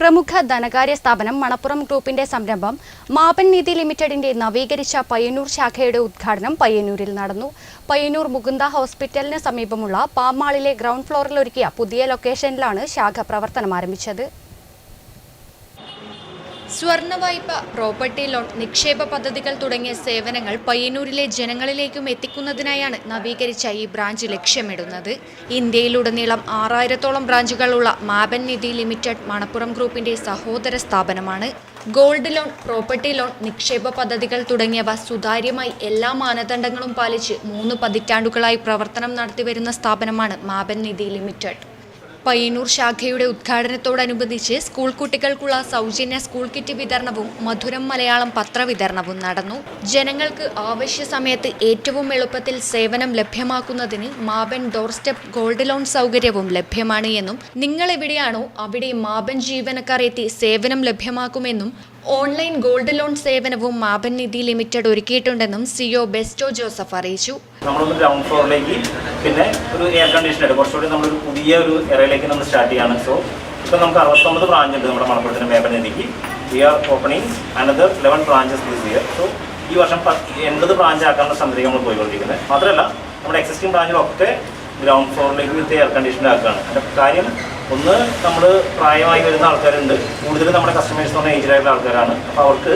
പ്രമുഖ ധനകാര്യ സ്ഥാപനം മണപ്പുറം ഗ്രൂപ്പിന്റെ സംരംഭം മാബൻ നിധി ലിമിറ്റഡിന്റെ നവീകരിച്ച പയ്യന്നൂർ ശാഖയുടെ ഉദ്ഘാടനം പയ്യന്നൂരിൽ നടന്നു. പയ്യന്നൂർ മുകുന്ദ ഹോസ്പിറ്റലിന് സമീപമുള്ള പാമാളിലെ ഗ്രൗണ്ട് ഫ്ലോറിൽ ഒരുക്കിയ പുതിയ ലൊക്കേഷനിലാണ് ശാഖ പ്രവർത്തനം ആരംഭിച്ചത്. സ്വർണ്ണ വായ്പ, പ്രോപ്പർട്ടി ലോൺ, നിക്ഷേപ പദ്ധതികൾ തുടങ്ങിയ സേവനങ്ങൾ പയ്യന്നൂരിലെ ജനങ്ങളിലേക്കും എത്തിക്കുന്നതിനായാണ് നവീകരിച്ച ഈ ബ്രാഞ്ച് ലക്ഷ്യമിടുന്നത്. ഇന്ത്യയിലുടനീളം 6000-ഓളം ബ്രാഞ്ചുകളുള്ള മാബൻ നിധി ലിമിറ്റഡ് മണപ്പുറം ഗ്രൂപ്പിന്റെ സഹോദര സ്ഥാപനമാണ്. ഗോൾഡ് ലോൺ, പ്രോപ്പർട്ടി ലോൺ, നിക്ഷേപ പദ്ധതികൾ തുടങ്ങിയവ സുതാര്യമായി എല്ലാ മാനദണ്ഡങ്ങളും പാലിച്ച് 3 പതിറ്റാണ്ടുകളായി പ്രവർത്തനം നടത്തിവരുന്ന സ്ഥാപനമാണ് മാബൻ നിധി ലിമിറ്റഡ്. പയ്യന്നൂർ ശാഖയുടെ ഉദ്ഘാടനത്തോടനുബന്ധിച്ച് സ്കൂൾ കുട്ടികൾക്കുള്ള സൗജന്യ സ്കൂൾ കിറ്റ് വിതരണവും മധുരം മലയാളം പത്രവിതരണവും നടന്നു. ജനങ്ങൾക്ക് ആവശ്യ സമയത്ത് ഏറ്റവും എളുപ്പത്തിൽ സേവനം ലഭ്യമാക്കുന്നതിന് Maban door step gold loan സൗകര്യവും ലഭ്യമാണ് എന്നും നിങ്ങൾ എവിടെയാണോ അവിടെ മാബൻ ജീവനക്കാർ എത്തി സേവനം ലഭ്യമാക്കുമെന്നും ഓൺലൈൻ ഗോൾഡ് ലോൺ സേവനവും മാബൻ നിധി ലിമിറ്റഡ് ഒരുക്കിയിട്ടുണ്ടെന്നും സിഒ ബെസ്റ്റോ ജോസഫ് അറിയിച്ചു. നമ്മളൊന്ന് ഗ്രൗണ്ട് ഫ്ലോറിലേക്ക് പിന്നെ ഒരു എയർ കണ്ടീഷണർ കുറച്ചുകൂടി നമ്മളൊരു പുതിയ ഒരു എറയിലേക്ക് നമ്മൾ സ്റ്റാർട്ട് ചെയ്യാണ്. സോ ഇപ്പോൾ നമുക്ക് 69 ബ്രാഞ്ച് ഉണ്ട് നമ്മുടെ മണപ്പുറത്തിന് മാബൻ നിധിക്ക്. We are opening another 11 branches this year. So ഈ വർഷം 80 ബ്രാഞ്ച് ആക്കാനുള്ള ശ്രമത്തിലേക്ക് നമ്മൾ പോയിക്കൊണ്ടിരിക്കുന്നത്. മാത്രമല്ല നമ്മുടെ existing ബ്രാഞ്ചിലൊക്കെ ground ഫ്ലോറിലേക്ക് with air conditioner ആക്കുകയാണ്. അതിൻ്റെ കാര്യം ഒന്ന്, നമ്മൾ പ്രായമായി വരുന്ന ആൾക്കാരുണ്ട്, കൂടുതലും നമ്മുടെ കസ്റ്റമേഴ്സ് പറഞ്ഞ ഏജിലായിട്ടുള്ള ആൾക്കാരാണ്. അപ്പോൾ അവർക്ക്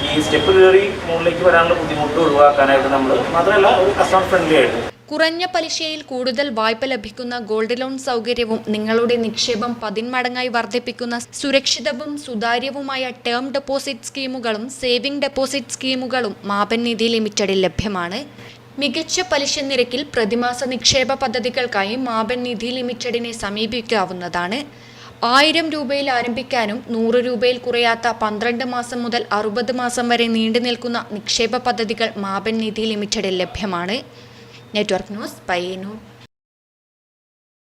ഈ സ്റ്റെപ്പ് കയറി മുകളിലേക്ക് വരാനുള്ള ബുദ്ധിമുട്ട് ഒഴിവാക്കാനായിട്ട് നമ്മൾ മാത്രമല്ല ഒരു കസ്റ്റമർ ഫ്രണ്ട്ലി ആയിട്ട് കുറഞ്ഞ പലിശയിൽ കൂടുതൽ വായ്പ ലഭിക്കുന്ന ഗോൾഡ് ലോൺ സൗകര്യവും നിങ്ങളുടെ നിക്ഷേപം 10 മടങ്ങായി വർദ്ധിപ്പിക്കുന്ന സുരക്ഷിതവും സുതാര്യവുമായ term deposit സ്കീമുകളും saving deposit സ്കീമുകളും Maban നിധി ലിമിറ്റഡിൽ ലഭ്യമാണ്. മികച്ച പലിശ നിരക്കിൽ പ്രതിമാസ നിക്ഷേപ പദ്ധതികൾക്കായി മാബൻ നിധി ലിമിറ്റഡിനെ സമീപിക്കാവുന്നതാണ്. 1000 രൂപയിൽ ആരംഭിക്കാനും 100 രൂപയിൽ കുറയാത്ത 12 മാസം മുതൽ 60 മാസം വരെ നീണ്ടു നിൽക്കുന്ന നിക്ഷേപ പദ്ധതികൾ മാബൻ നിധി ലിമിറ്റഡിൽ ലഭ്യമാണ്. Network news, Payyanur.